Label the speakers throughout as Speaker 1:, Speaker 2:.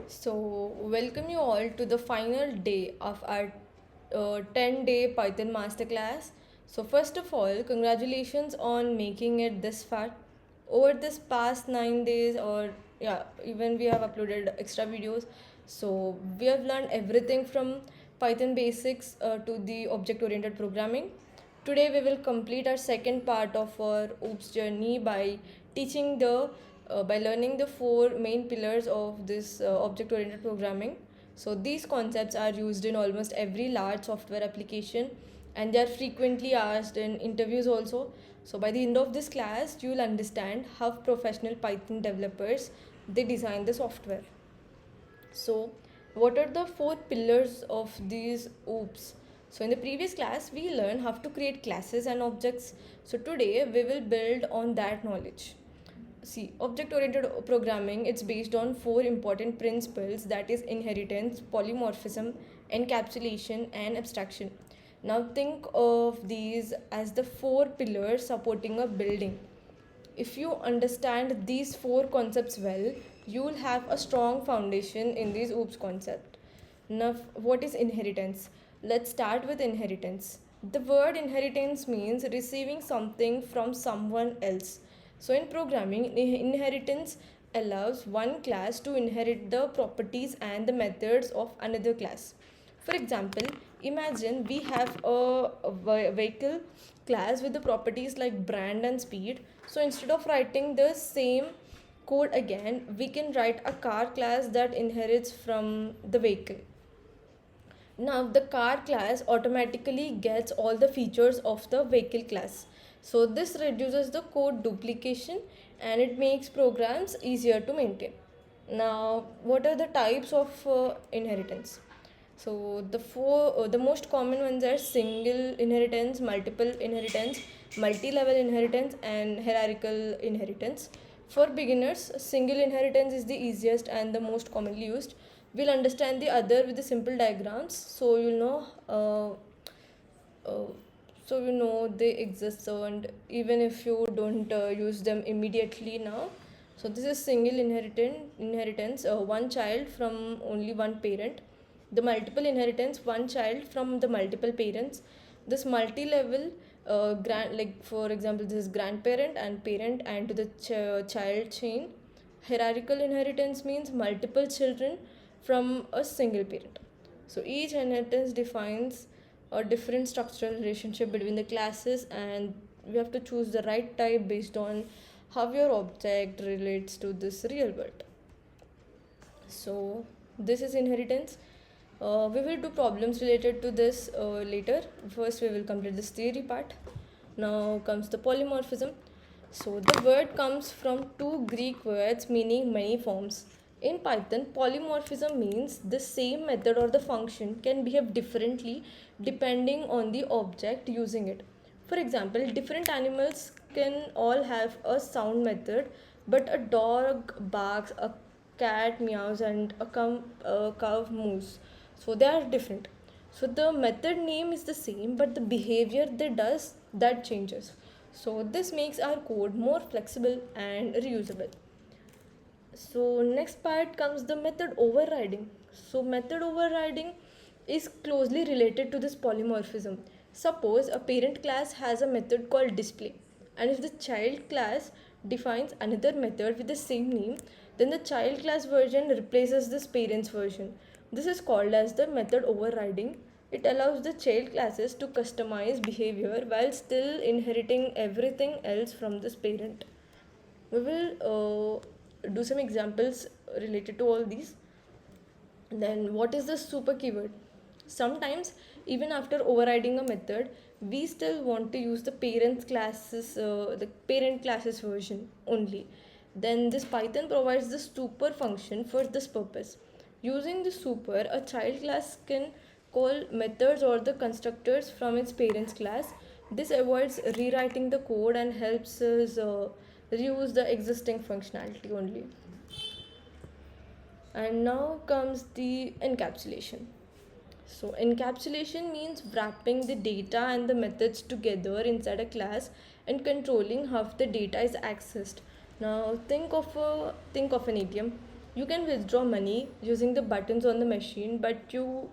Speaker 1: So, welcome you all to the final day of our 10-day Python Masterclass. So, first of all, congratulations on making it this far. Over this past 9 days, or yeah, even we have uploaded extra videos. So, we have learned everything from Python basics to the object oriented programming. Today we will complete our second part of our OOPS journey by learning the four main pillars of this object oriented programming. So these concepts are used in almost every large software application, and they are frequently asked in interviews also. So by the end of this class you will understand how professional Python developers they design the software. So, what are the four pillars of these OOPs? So, in the previous class, we learned how to create classes and objects. So, today we will build on that knowledge. See, object oriented programming it's based on four important principles, that is inheritance, polymorphism, encapsulation, and abstraction. Now, think of these as the four pillars supporting a building. If you understand these four concepts well, you will have a strong foundation in these OOPS concept. Now, what is inheritance? Let's start with inheritance. The word inheritance means receiving something from someone else. So, in programming, inheritance allows one class to inherit the properties and the methods of another class. For example, imagine we have a vehicle class with the properties like brand and speed. So instead of writing the same code again, we can write a car class that inherits from the vehicle. Now the car class automatically gets all the features of the vehicle class. So this reduces the code duplication and it makes programs easier to maintain. Now, what are the types of inheritance? So the most common ones are single inheritance, multiple inheritance, multi-level inheritance, and hierarchical inheritance. For beginners, single inheritance is the easiest and the most commonly used. We'll understand the other with the simple diagrams, so you'll know. So you know they exist. So and even if you don't use them immediately now, so this is single inheritance, one child from only one parent. The multiple inheritance, one child from the multiple parents. This multi-level like for example this is grandparent and parent and to the child chain. Hierarchical inheritance means multiple children from a single parent. So each inheritance defines a different structural relationship between the classes, and we have to choose the right type based on how your object relates to this real world. So this is inheritance. We will do problems related to this later. First we will complete this theory part. Now comes the polymorphism. So the word comes from two Greek words meaning many forms. In Python, polymorphism means the same method or the function can behave differently depending on the object using it. For example, different animals can all have a sound method, but a dog barks, a cat meows, and a cow moves. So they are different. So the method name is the same, but the behavior they does that changes. So this makes our code more flexible and reusable. So next part comes the method overriding. So method overriding is closely related to this polymorphism. Suppose a parent class has a method called display, and if the child class defines another method with the same name, then the child class version replaces this parent's version. This is called as the method overriding. It allows the child classes to customize behavior while still inheriting everything else from this parent. We will do some examples related to all these. Then what is the super keyword? Sometimes even after overriding a method, we still want to use the parent classes version only. Then this Python provides the super function for this purpose. Using the super, a child class can call methods or the constructors from its parents class. This avoids rewriting the code and helps us reuse the existing functionality only. And now comes the encapsulation. So encapsulation means wrapping the data and the methods together inside a class and controlling how the data is accessed. Now think of an idiom. You can withdraw money using the buttons on the machine, but you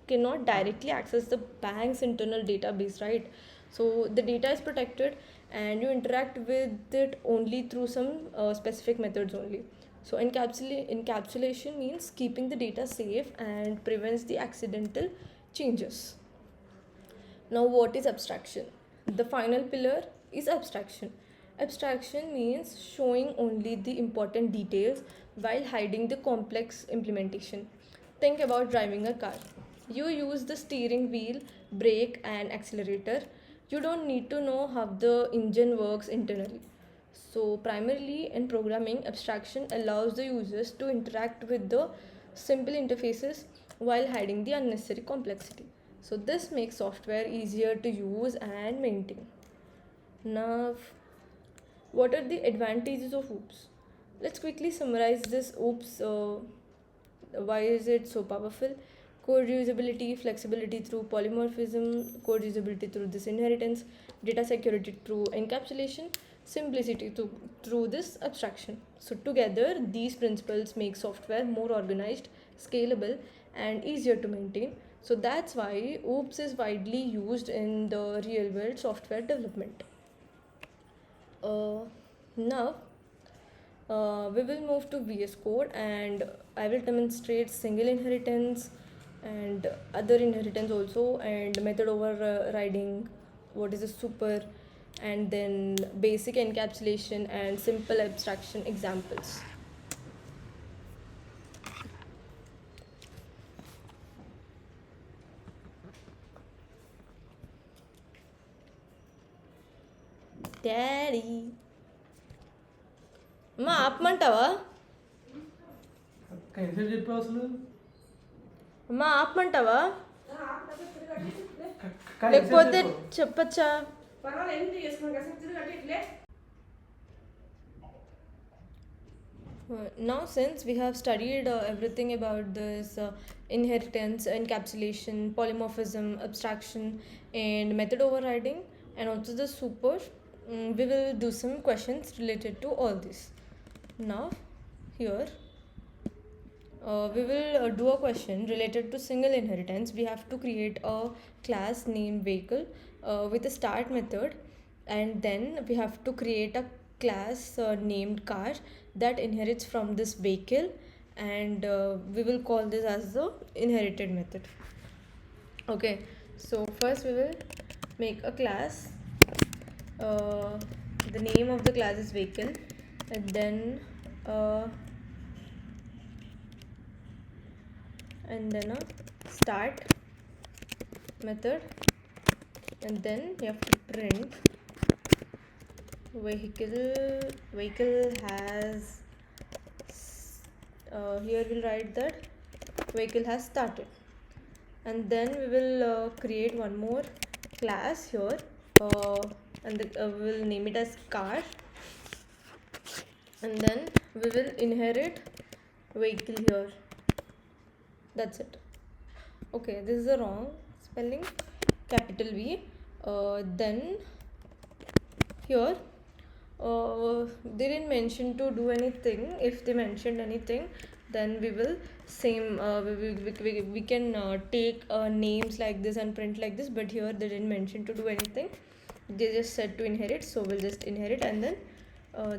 Speaker 1: cannot directly access the bank's internal database, right? So the data is protected and you interact with it only through some specific methods only. So encapsulation means keeping the data safe and prevents the accidental changes. Now, what is abstraction? The final pillar is abstraction. Abstraction means showing only the important details while hiding the complex implementation. Think about driving a car. You use the steering wheel, brake, and accelerator. You don't need to know how the engine works internally. So, primarily in programming, abstraction allows the users to interact with the simple interfaces while hiding the unnecessary complexity. So, this makes software easier to use and maintain. Now, what are the advantages of OOPS? Let's quickly summarize this OOPS. Why is it so powerful? Code reusability, flexibility through polymorphism, code reusability through this inheritance, data security through encapsulation, simplicity through this abstraction. So together, these principles make software more organized, scalable, and easier to maintain. So that's why OOPS is widely used in the real world software development. Now, we will move to VS Code and I will demonstrate single inheritance and other inheritance also, and method overriding, what is a super, and then basic encapsulation and simple abstraction examples. Daddy అమ్మా ఆపమంటావా?
Speaker 2: ఎంతసేపు చెప్పావు అసలు?
Speaker 1: అమ్మా ఆపమంటావా
Speaker 2: కానీ
Speaker 1: లేకపోతే
Speaker 2: ఎంతసేపు చెప్పావు?
Speaker 1: చెప్పచ్చా? Now, since we have studied everything about this inheritance, encapsulation, polymorphism, abstraction, and method overriding, and also the super, we will do some questions related to all this. Now, here we will do a question related to single inheritance. We have to create a class named vehicle with a start method, and then we have to create a class named car that inherits from this vehicle, and we will call this as the inherited method. Okay, so first we will make a class. The name of the class is vehicle, and then a start method, and then you have to print vehicle has here we'll write that vehicle has started, and then we will create one more class here, and we will name it as car, and then we will inherit vehicle here. That's it. Okay, this is a wrong spelling, capital V. Then here they didn't mention to do anything. If they mentioned anything, then we will we can take names like this and print like this, but here they didn't mention to do anything. They just said to inherit, so we'll just inherit, and then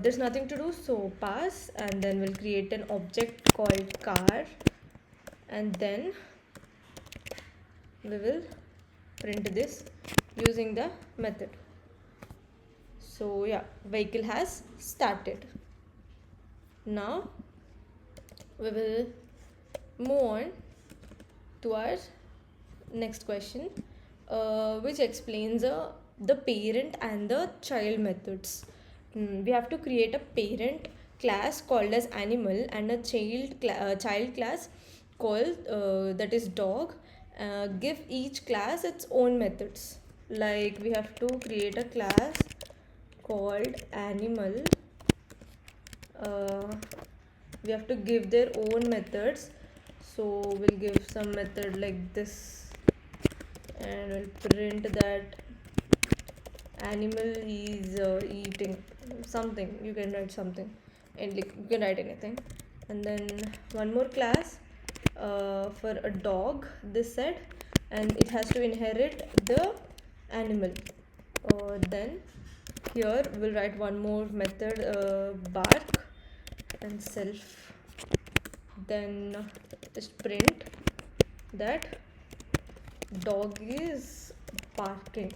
Speaker 1: there's nothing to do, so pass, and then we'll create an object called car, and then we will print this using the method. So yeah, vehicle has started. Now we will move on to our next question, which explains the parent and the child methods. We have to create a parent class called as animal and a child class called that is dog. Give each class its own methods. Like we have to create a class called animal. We have to give their own methods, so we'll give some method like this, and we'll print that animal is eating something. You can write something, and like you can write anything, and then one more class for a dog, this said, and it has to inherit the animal. Then here we'll write one more method, bark and self. Then just print that dog is barking.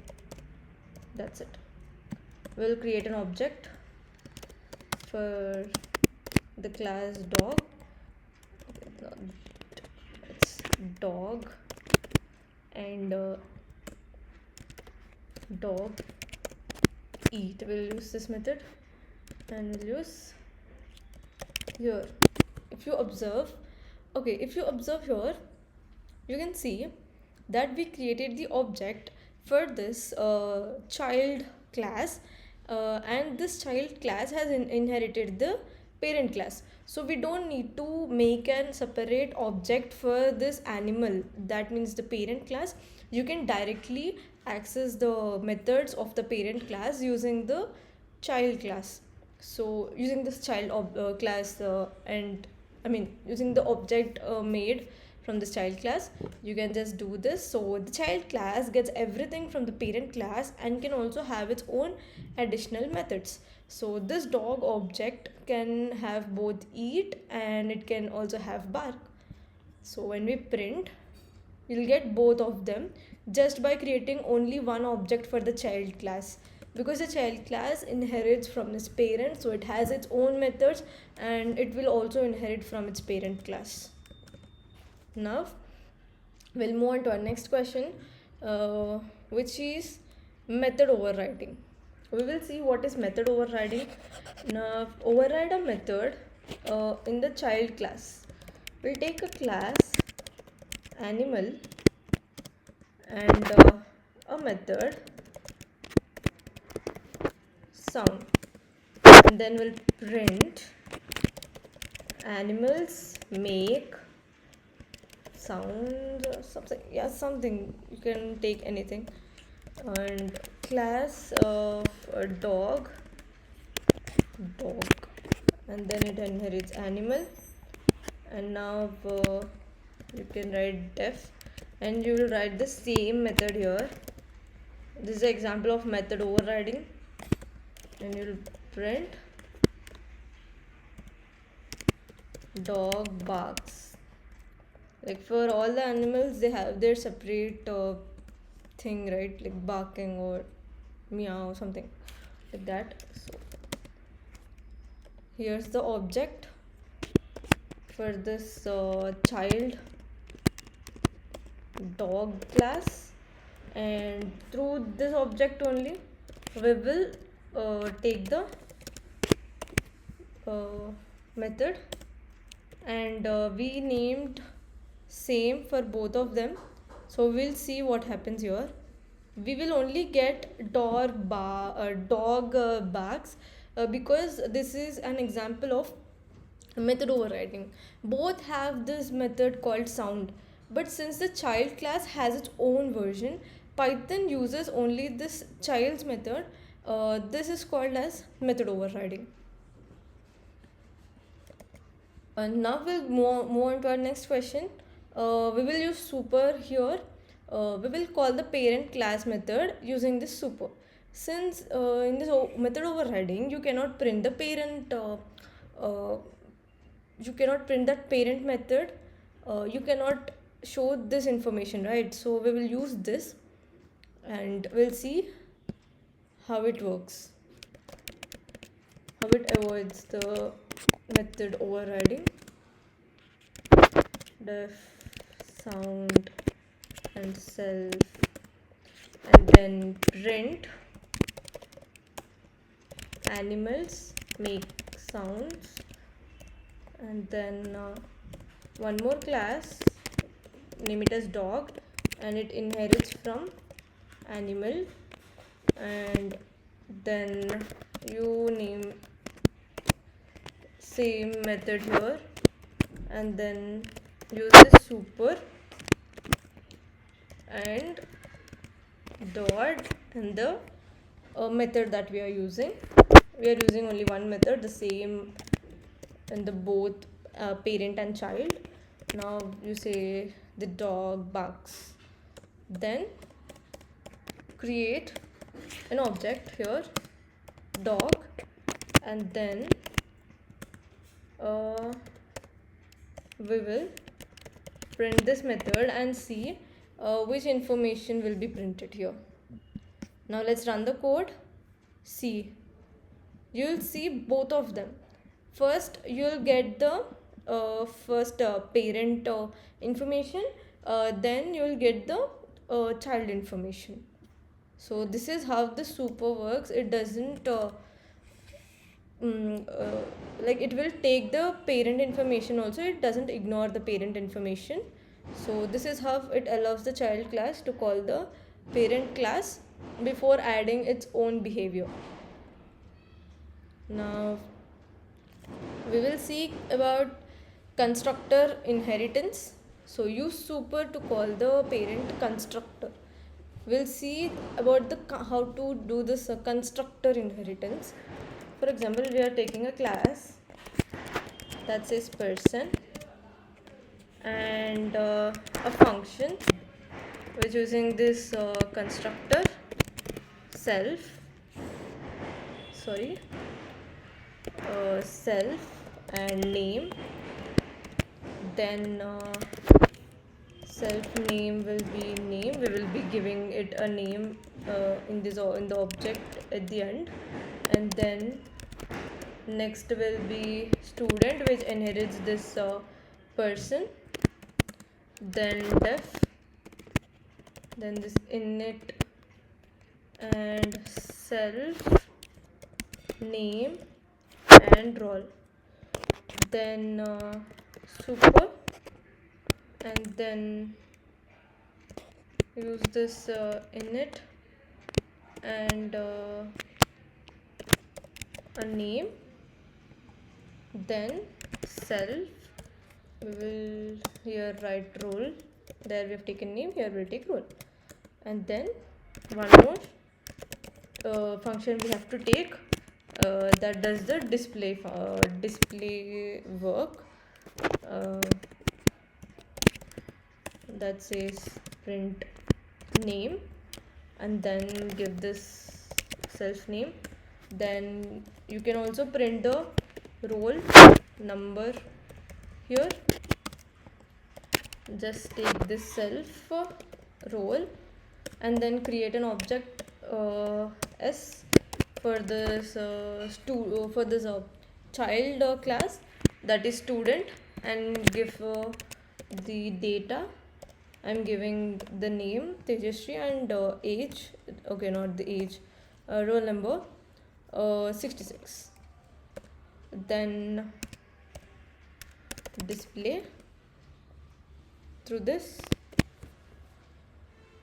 Speaker 1: That's it. We'll create an object for the class dog. It's dog and dog eat. We'll use this method and we'll use here. If you observe here, you can see that we created the object for this child class, and this child class has inherited the parent class. So we don't need to make an separate object for this animal, that means the parent class. You can directly access the methods of the parent class using the child class. So using this child class and using the object made from this child class, you can just do this. So the child class gets everything from the parent class and can also have its own additional methods. So this dog object can have both eat and it can also have bark. So when we print, you'll get both of them just by creating only one object for the child class, because the child class inherits from its parent, so it has its own methods and it will also inherit from its parent class. Now we'll move on to our next question, which is method overriding. We will see what is method overriding. Now override a method in the child class. We'll take a class animal and a method sound, and then we'll print animals make sound something. Yeah, something, you can take anything. And class of a dog, and then it inherits animal. And now you can write def, and you will write the same method here. This is an example of method overriding, and you will print dog barks. Like for all the animals, they have their separate thing, right? Like barking or meow, something like that. So here's the object for this child dog class, and through this object only we will take the method, and we named same for both of them. So we'll see what happens here. We will only get dog barks because this is an example of method overriding. Both have this method called sound, but since the child class has its own version, Python uses only this child's method. This is called as method overriding. Now we'll move on to our next question. We will use super here. We will call the parent class method using this super. Since in this method overriding, you cannot print the parent. You cannot print that parent method. You cannot show this information, right? So we will use this, and we'll see how it works, how it avoids the method overriding. Def sound and self, and then print animals make sounds, and then one more class, name it as dog, and it inherits from animal, and then you name same method here, and then use the super and dot and the method that we are using. We are using only one method, the same in the both parent and child. Now you say the dog barks, then create an object here, dog, and then we will print this method and see which information will be printed here. Now let's run the code. See, you'll see both of them. First you'll get the parent information, then you'll get the child information. So this is how the super works. It doesn't like it will take the parent information also, it doesn't ignore the parent information. So this is how it allows the child class to call the parent class before adding its own behavior. Now we will see about constructor inheritance. So use super to call the parent constructor. We'll see about the how to do this constructor inheritance. For example, we are taking a class that says person and a function which using this constructor self and name. Then self name will be name. We will be giving it a name in the object at the end. And then next will be student, which inherits this person. Then def, then this init and self name and role. Then super, and then use this init and a name. Then self, we will here write role. There we have taken name, here we'll take role. And then one more function we have to take that does the display work, that says print name and then give this self name. Then you can also print the roll number here. Just take this self roll and then create an object s for this child class, that is student, and give the data. I'm giving the name Tejasri and age, okay, not the age, roll number 66. Then display through this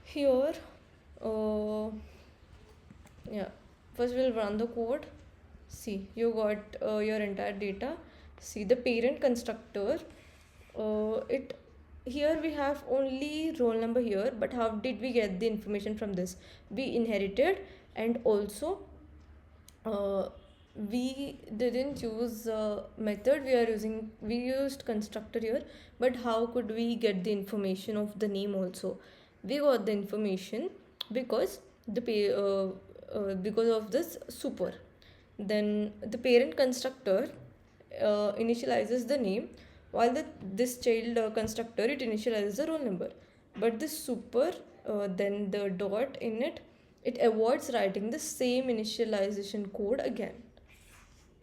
Speaker 1: here. Yeah, first we'll run the code. See, you got your entire data. See the parent constructor, it here we have only roll number here, but how did we get the information from this? We inherited, and also we didn't use method, we used constructor here. But how could we get the information of the name also? We got the information because because of this super. Then the parent constructor initializes the name, while this child constructor, it initializes the roll number. But this super, then the dot in it avoids writing the same initialization code again.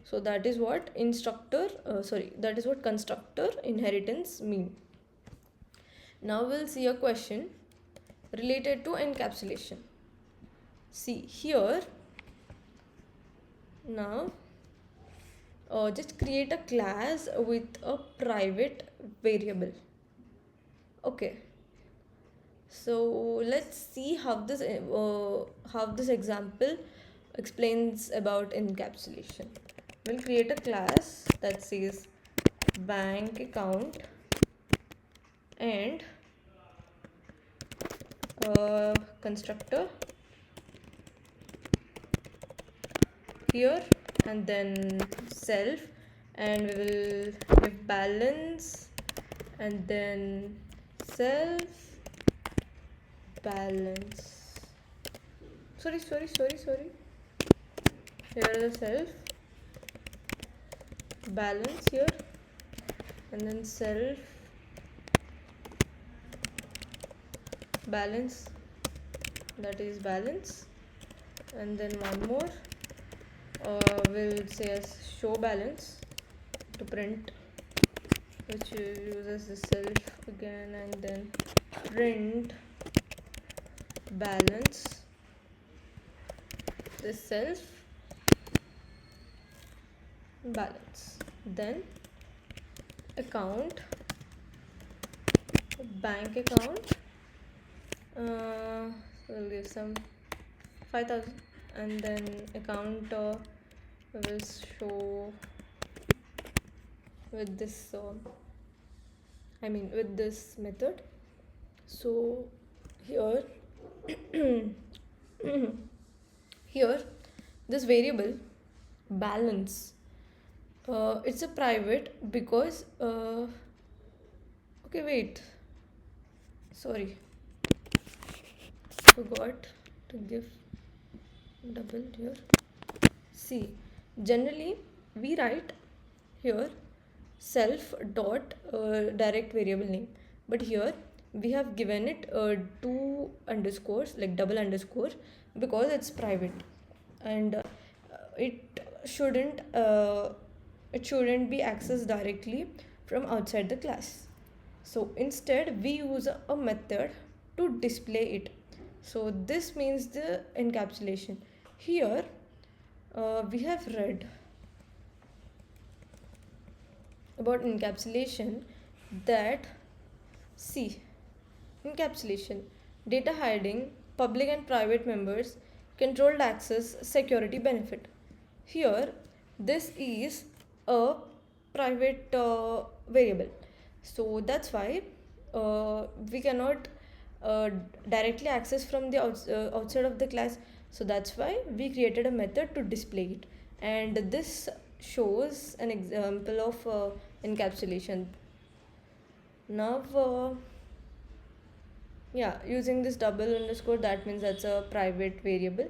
Speaker 1: So that is what that is what constructor inheritance mean. Now we'll see a question related to encapsulation. See here, now just create a class with a private variable. Okay, so let's see how this example explains about encapsulation. We'll create a class that says bank account and constructor here, and then self and we will give balance and then self balance. Sorry. Here is the self balance here, and then self balance, that is balance, and then one more we'll say as show balance to print, which uses the self again, and then print balance the self balance, then account, bank account, we'll give some 5,000, and then account will show with this with this method. So here here this variable balance, it's a private because okay, wait, sorry, forgot to give double here. See, generally we write here self dot direct variable name, but here we have given it two underscores, like double underscore, because it's private, and it shouldn't be accessed directly from outside the class. So instead we use a method to display it. So this means the encapsulation. Here we have read about encapsulation, that see, encapsulation, data hiding, public and private members, controlled access, security benefit. Here this is a private variable, so that's why we cannot directly access from the outside of the class. So that's why we created a method to display it, and this shows an example of encapsulation. Now using this double underscore, that means that's a private variable.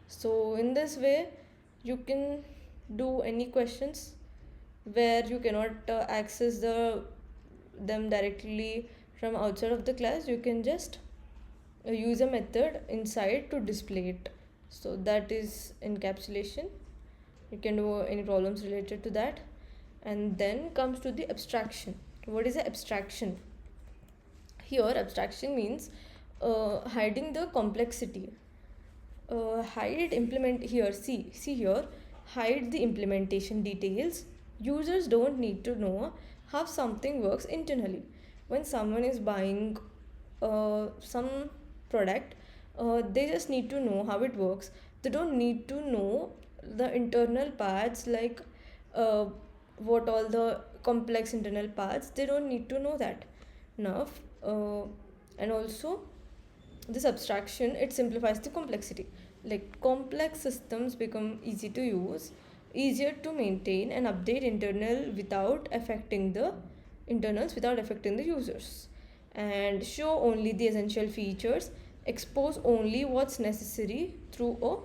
Speaker 1: So in this way you can do any questions where you cannot access them directly from outside of the class. You can just use a method inside to display it. So that is encapsulation. You can do any problems related to that. And then comes to the abstraction. What is the abstraction? Here abstraction means hiding the complexity. Hide implement, here see here, hide the implementation details. Users don't need to know how something works internally. When someone is buying some product, they just need to know how it works. They don't need to know the internal parts, like what all the complex internal parts, they don't need to know that. Now and also this abstraction, it simplifies the complexity. Like complex systems become easy to use, easier to maintain and update without affecting the internals without affecting the users, and show only the essential features, expose only what's necessary through a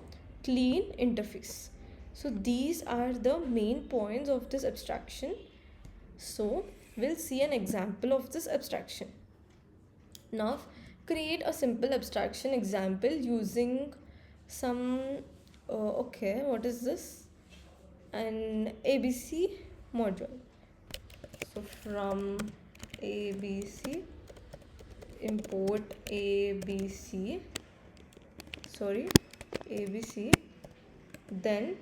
Speaker 1: clean interface. So these are the main points of this abstraction. So we'll see an example of this abstraction. Now create a simple abstraction example using some okay, what is this, an ABC module. So from ABC, import ABC, then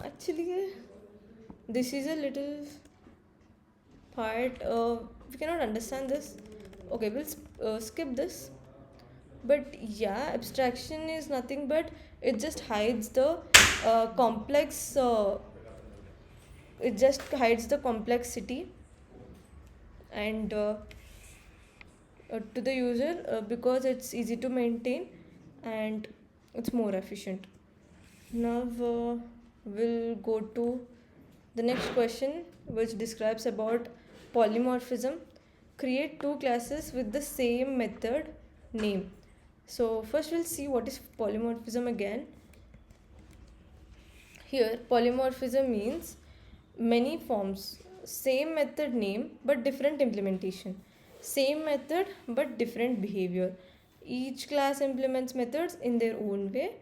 Speaker 1: actually this is a little part, we cannot understand this. Okay, we'll skip this. But yeah, abstraction is nothing but it just hides the complex it just hides the complexity and to the user, because it's easy to maintain and it's more efficient. Now we'll go to the next question, which describes about polymorphism. Create two classes with the same method name. So first we'll see what is polymorphism again. Here polymorphism means many forms, same method name but different implementation, same method but different behavior. Each class implements methods in their own way,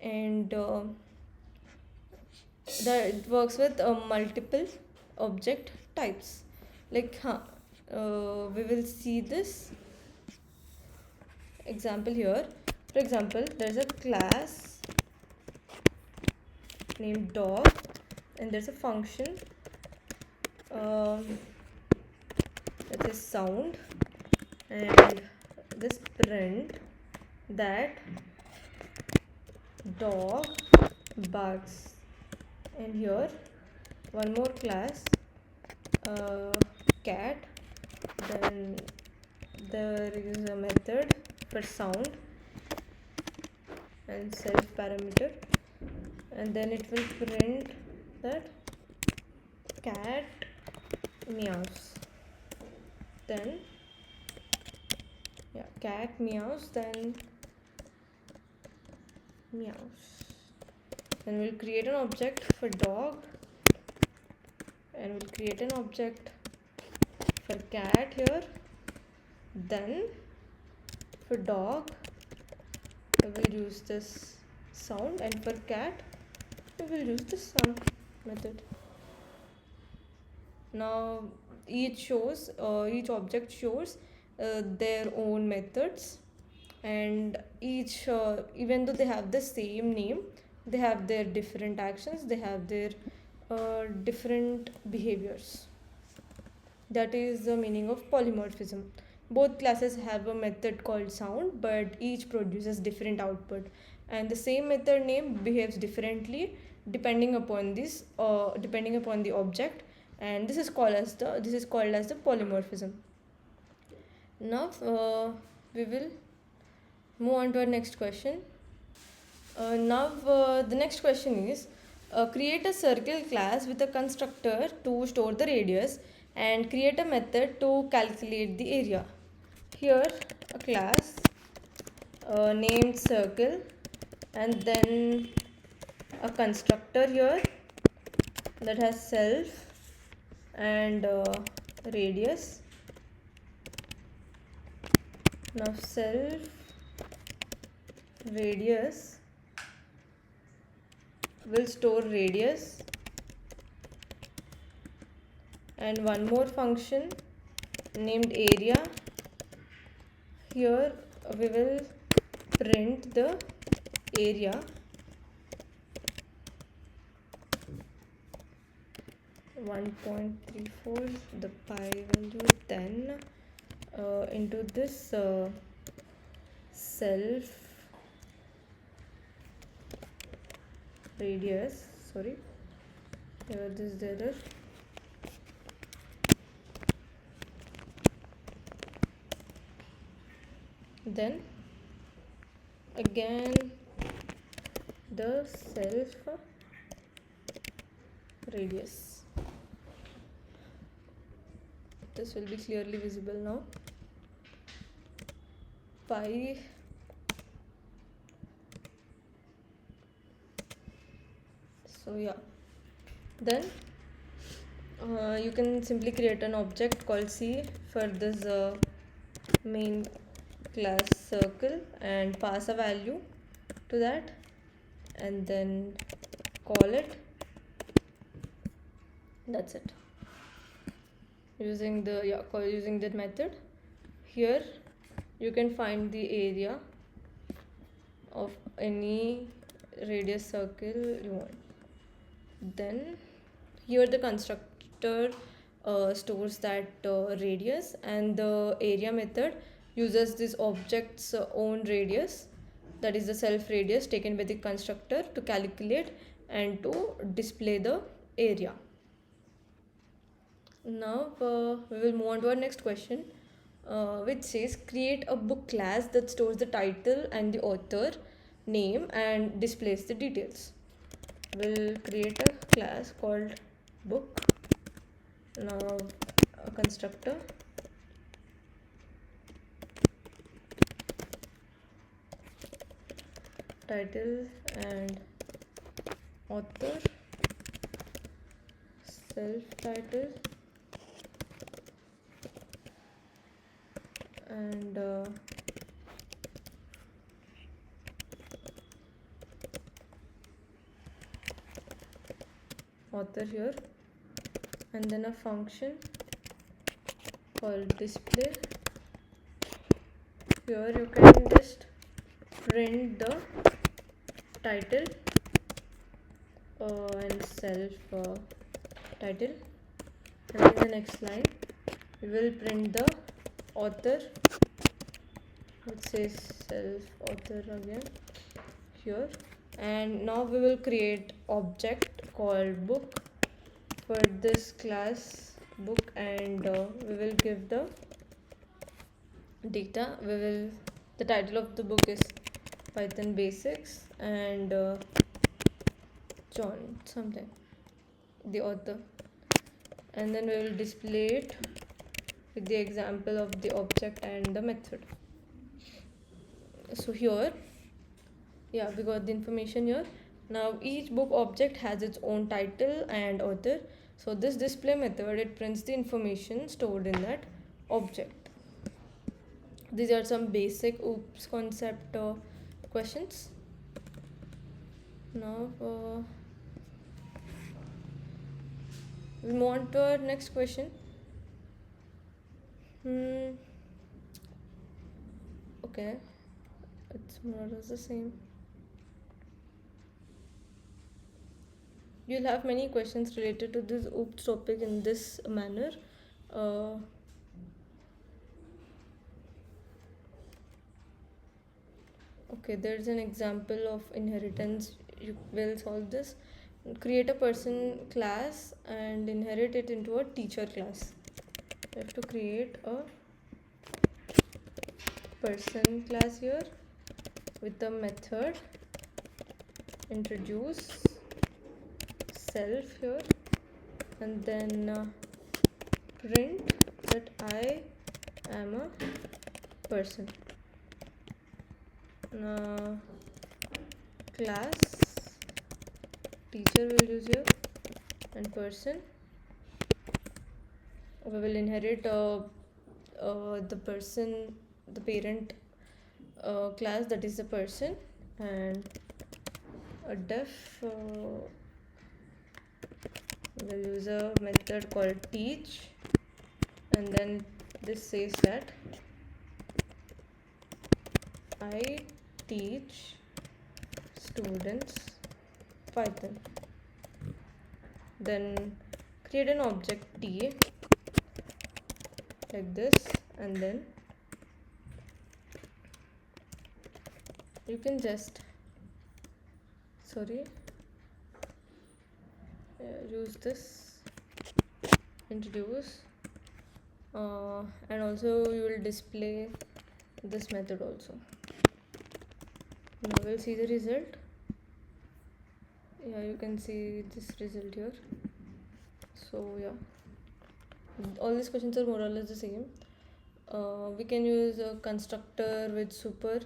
Speaker 1: and that it works with multiple object types. Like we will see this example here. For example, there's a class named dog, and there's a function that is sound, and this print that dog barks. And here one more class, cat, then there is a method for sound and self parameter, and then it will print that cat meows. Then cat meows, then meows. Then we'll create an object for dog, and we'll create an object for cat here. Then for dog we will use this sound, and for cat we will use the sound method. Now each object shows their own methods, and each even though they have the same name, they have their different actions, they have their different behaviors. That is the meaning of polymorphism. Both classes have a method called sound, but each produces different output, and the same method name behaves differently depending upon the object, and this is called as the polymorphism. Now we will move on to our next question. The next question is, create a circle class with a constructor to store the radius and create a method to calculate the area. Here a class named circle, and then a constructor here that has self and radius. Now self radius will store radius, and one more function named area. Here we will print the area, (1.34) the pi value, then into this self radius, sorry, here this is the error. Then again the self radius. This will be clearly visible now. Pi then you can simply create an object called C for this main class circle and pass a value to that, and then call it. That's it. Using that method, here you can find the area of any radius circle you want. Then here the constructor stores that radius, and the area method uses this object's own radius, that is the self radius taken by the constructor, to calculate and to display the area. Now we will move on to our next question, which says, create a book class that stores the title and the author name and displays the details. we'll create a class called book. Now a constructor, title and author, self-title, and author here, and then a function called display. Here you can just print the title and self title, and in the next line we will print the author, which says self author again here. And now we will create object called book for this class book, and we will give the data. The title of the book is Python Basics, and John something, the author, and then we will display it with the example of the object and the method. So here, yeah, we got the information here. Now each book object has its own title and author. So this display method, it prints the information stored in that object. These are some basic OOPS concept questions. Now we move on to our next question. Okay, it's more or less the same. You'll have many questions related to this OOPS topic in this manner. Okay, there's an example of inheritance. You will solve this. Create a person class and inherit it into a teacher class. You have to create a person class here with the method introduce self here, and then print that I am a person. Now class teacher will use here, and person we will inherit the person, the parent class, that is the person, and a def we'll use a method called teach, and then this says that I teach students Python. Then create an object T like this, and then you can just use this introduce, and also you will display this method also. Now we'll see the result. Yeah, you can see this result here. So yeah, all these questions are more or less the same. We can use a constructor with super.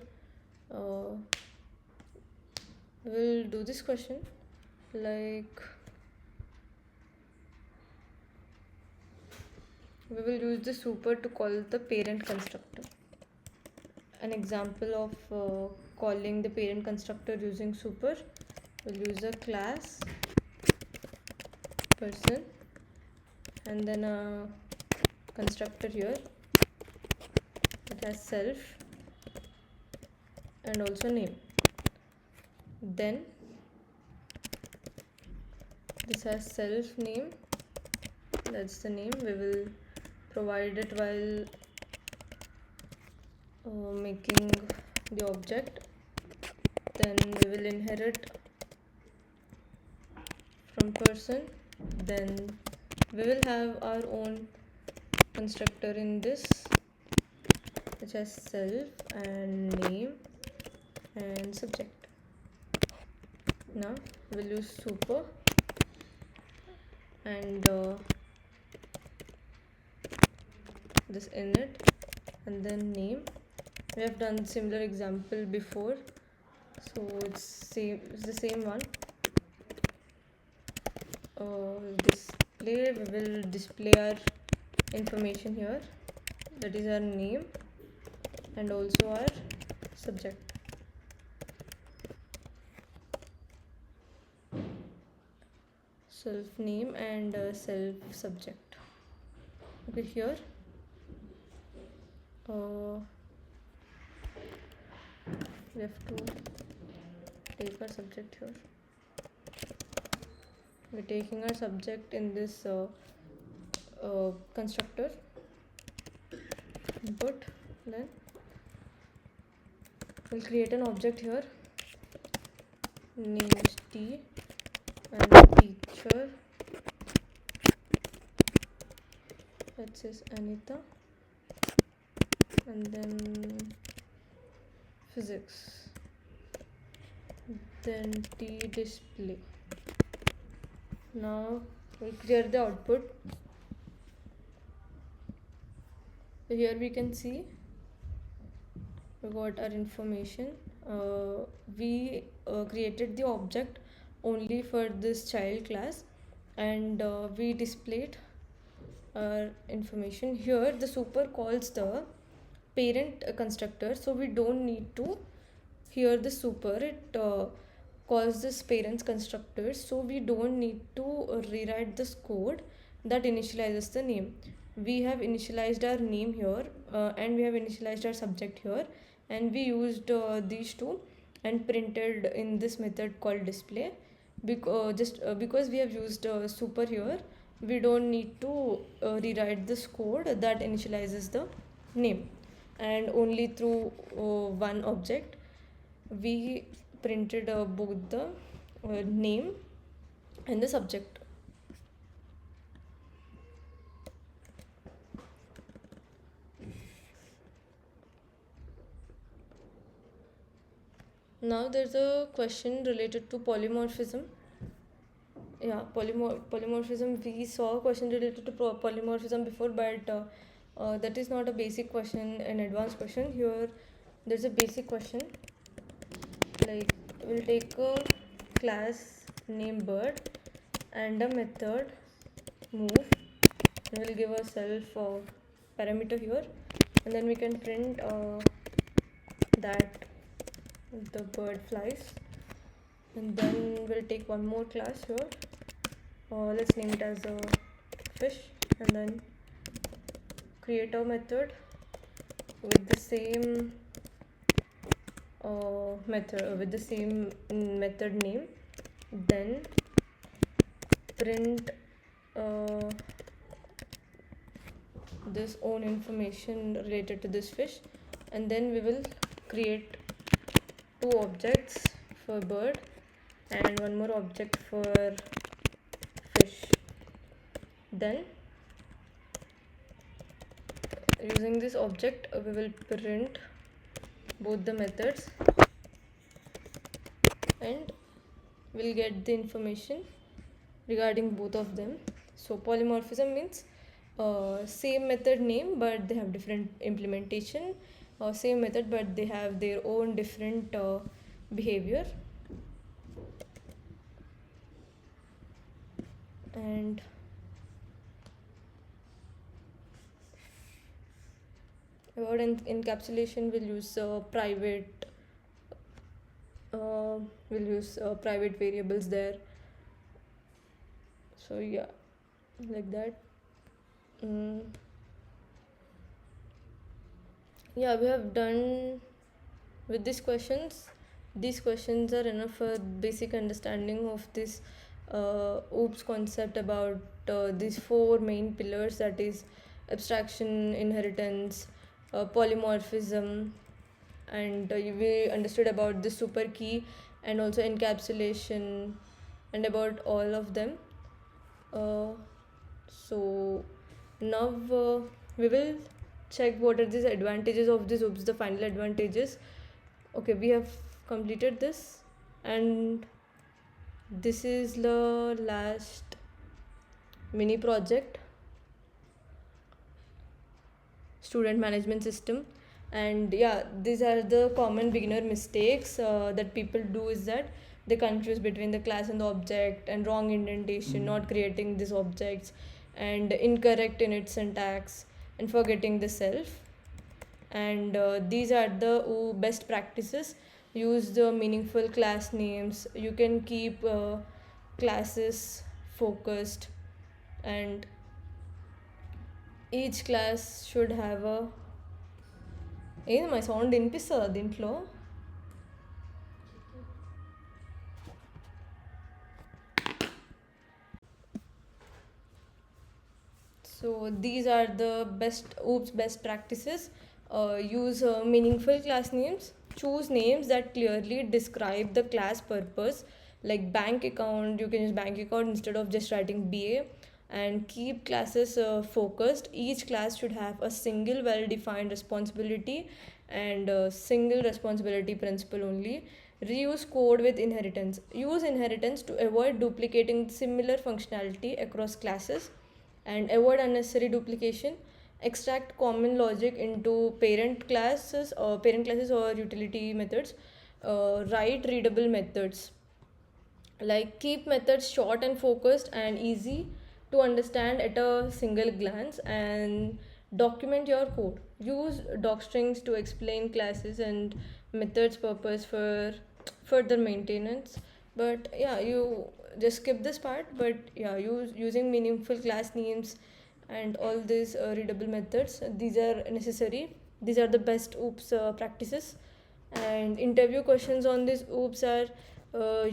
Speaker 1: We'll do this question like we will use the super to call the parent constructor. An example of calling the parent constructor using super, we'll use a class person, and then a constructor here. It has self and also name. Then this has self name, that's the name. We will provide it while making the object. Then we will inherit from person. Then we will have our own constructor in this, which has self and name and subject. Now we'll use super, and this init, and then name. We have done similar example before, so it's the same one. Display, we will display our information here, that is our name and also our subject. Self name and self subject. Okay, here we have to take our subject here. We're taking our subject in this constructor input. Then we'll create an object here, name is T, and teacher, that says Anita, and then physics, then T display. Now we'll clear the output. So here we can see we got our information. We created the object only for this child class, and we displayed our information. Here the super calls the parent constructor, so we don't need to here the super, it calls this parents constructor, so we don't need to rewrite this code that initializes the name. We have initialized our name here, and we have initialized our subject here, and we used these two and printed in this method called display. Because we have used super here, we don't need to rewrite this code that initializes the name, and only through one object we printed both the name and the subject. Now there's a question related to polymorphism. Yeah, polymorphism, we saw a question related to polymorphism before, but that is not a basic question, an advanced question. Here there's a basic question, like we'll take a class named bird and a method move, and we'll give a self parameter here, and then we can print that the bird flies, and then we'll take one more class here, let's name it as a fish, and then create a method with the same method name, then print this own information related to this fish, and then we will create two objects for bird and one more object for fish. Then using this object we will print both the methods, and we'll get the information regarding both of them. So polymorphism means same method name but they have different implementation, or same method but they have their own different behavior. And about encapsulation, we'll use private variables there. So yeah, like that. Yeah, we have done with these questions. These questions are enough for basic understanding of this OOPS concept about these four main pillars, that is abstraction, inheritance, polymorphism, and we understood about the super key and also encapsulation and about all of them. So now we will check what are these advantages of these OOPS, the final advantages. Okay, we have completed this, and This is the last mini project, student management system. And yeah, these are the common beginner mistakes that people do, is that they confuse between the class and the object, and wrong indentation, not creating these objects, and incorrect in its syntax, and forgetting the self. And these are the best practices. Use the meaningful class names. You can keep classes focused, and each class should have a, ఏంది my sound వినిపిస్తుందా దీంట్లో? So these are the best practices. Use meaningful class names. Choose names that clearly describe the class purpose, like bank account. You can use bank account instead of just writing BA. And keep classes focused. Each class should have a single well-defined responsibility and a single responsibility principle only. Reuse code with inheritance. Use inheritance to avoid duplicating similar functionality across classes and avoid unnecessary duplication. Extract common logic into parent classes or utility methods. Write readable methods, like keep methods short and focused and easy to understand at a single glance. And document your code. Use doc strings to explain classes and methods purpose for further maintenance. But yeah, you just skip this part. But yeah, using meaningful class names and all these readable methods, these are necessary. These are the best oops practices. And interview questions on this oops are,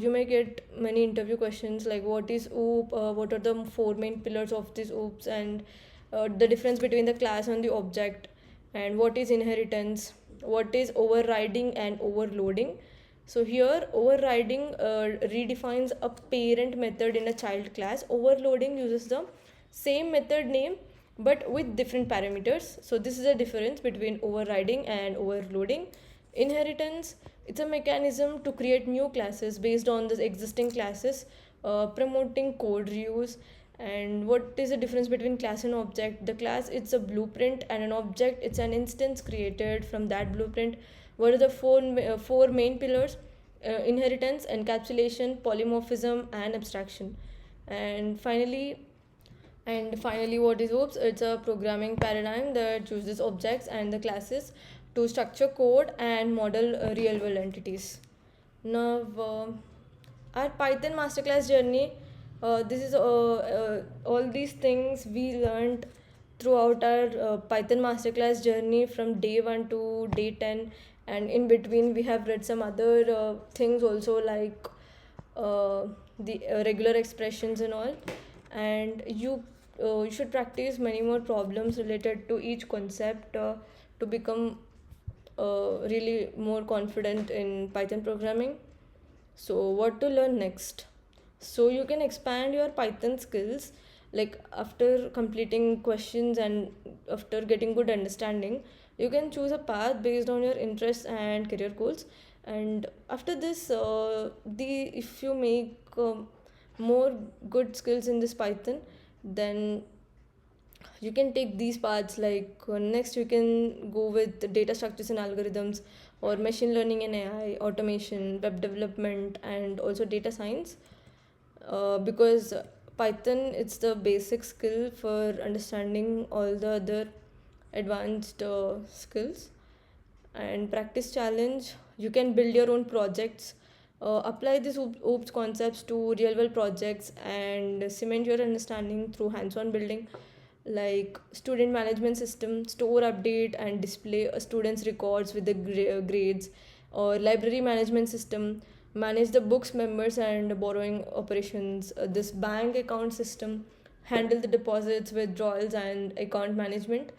Speaker 1: you may get many interview questions like what is OOP, what are the four main pillars of this OOPs, and the difference between the class and the object, and what is inheritance, what is overriding and overloading. So here overriding redefines a parent method in a child class. Overloading uses the same method name but with different parameters. So this is a difference between overriding and overloading. Inheritance, it's a mechanism to create new classes based on the existing classes, promoting code reuse. And what is the difference between class and object? The class, it's a blueprint, and an object, it's an instance created from that blueprint. What are the four main pillars? Inheritance, encapsulation, polymorphism, and abstraction. And finally, what is OOPS? It's a programming paradigm that uses objects and the classes to structure code and model real world entities. Now, our Python Masterclass journey, this is all these things we learned throughout our Python Masterclass journey from day 1 to day 10. And in between, we have read some other things also, like the regular expressions and all. And you should practice many more problems related to each concept to become really more confident in Python programming. So what to learn next? So you can expand your Python skills, like after completing questions and after getting good understanding, you can choose a path based on your interests and career goals. And after this, the if you make more good skills in this Python, then you can take these paths. Like next you can go with data structures and algorithms, or machine learning and AI, automation, web development, and also data science. Because Python, it's the basic skill for understanding all the other advanced skills. And practice challenge, you can build your own projects. Apply these OOPS concepts to real world projects and cement your understanding through hands-on building, like student management system, store, update, and display a student's records with the grades. Or library management system, manage the books, members, and borrowing operations. This bank account system, handle the deposits, withdrawals, and account management.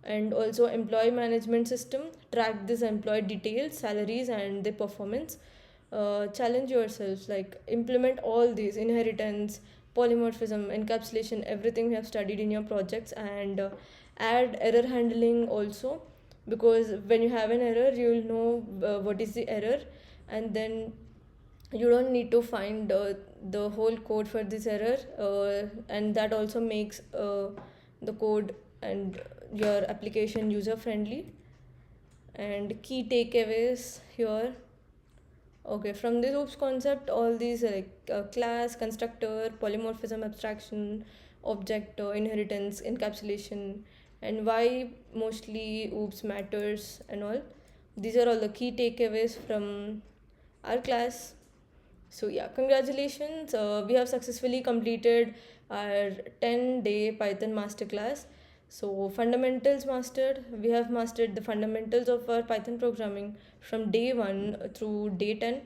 Speaker 1: And also employee management system, track this employee details, salaries, and their performance. Challenge yourselves, like implement all these: inheritance, polymorphism, encapsulation, everything we have studied in your projects. And add error handling also, because when you have an error, you will know what is the error, and then you don't need to find the whole code for this error, and that also makes the code and your application user friendly. And key takeaways here. Okay, from this OOPS concept, all these class, constructor, polymorphism, abstraction, object, inheritance, encapsulation, and why mostly OOPS matters and all. These are all the key takeaways from our class. So yeah, congratulations. We have successfully completed our 10-day Python masterclass. So fundamentals mastered. We have mastered the fundamentals of our Python programming from day 1 through day 10.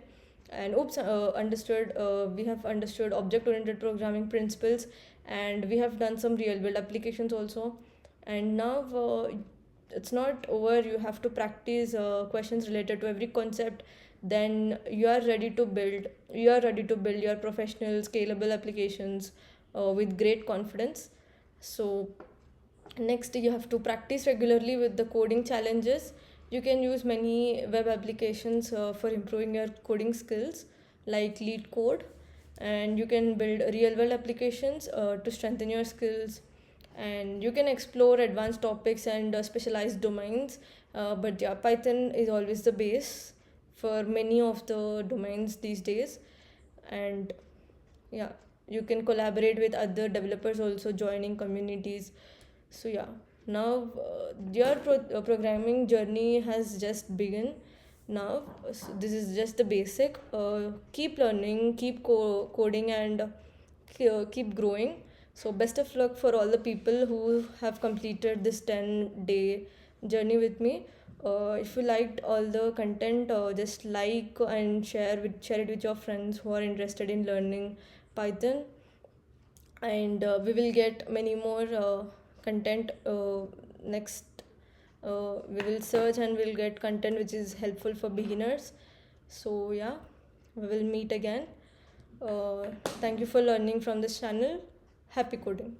Speaker 1: And understood. We have understood object-oriented programming principles, and we have done some real-world applications also. And now it's not over. You have to practice questions related to every concept. Then you are ready to build your professional scalable applications with great confidence. So next, you have to practice regularly with the coding challenges. You can use many web applications for improving your coding skills, like Lead Code, and you can build real world applications to strengthen your skills. And you can explore advanced topics and specialized domains. But yeah, Python is always the base for many of the domains these days. And yeah, you can collaborate with other developers also, joining communities. So yeah, now your programming journey has just begun. Now so this is just the basic. Keep learning, keep coding, and keep growing. So best of luck for all the people who have completed this 10-day journey with me. If you liked all the content, just like and share it with your friends who are interested in learning Python. And we will get many more content next. We will search and we'll get content which is helpful for beginners. So yeah, we will meet again. Thank you for learning from this channel. Happy coding.